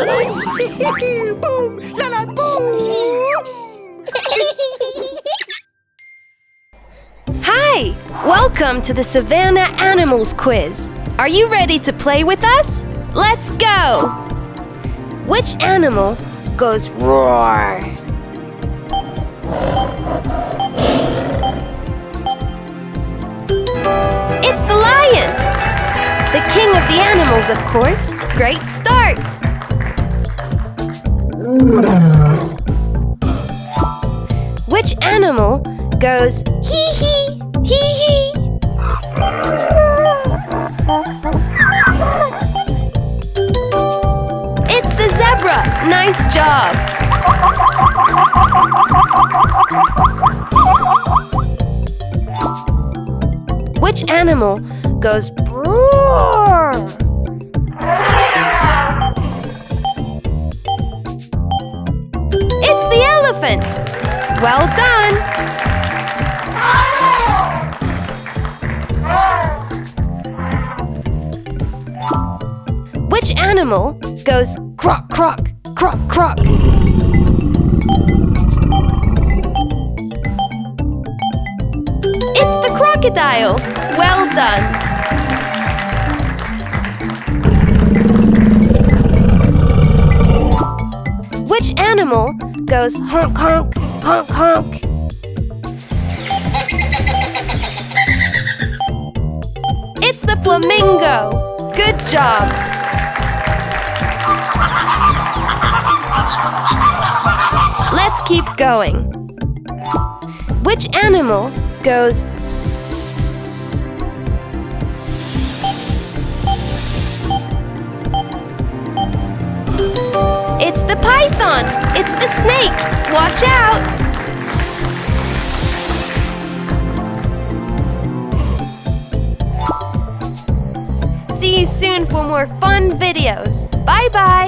Boom, la la boom! Hi! Welcome to the Savanna Animals Quiz. Are you ready to play with us? Let's go! Which animal goes roar? It's the lion! The king of the animals, of course. Great start! Which animal goes hee-hee, hee-hee? It's the zebra! Nice job! Which animal goes roar? It's the elephant! Well done! Which animal goes croc, croc, croc, croc? It's the crocodile! Well done! Which animal goes honk, honk, honk, honk? It's the flamingo! Good job! Let's keep going. Which animal goes Ssss? It's the python! It's the snake! Watch out! See you soon for more fun videos. Bye-bye!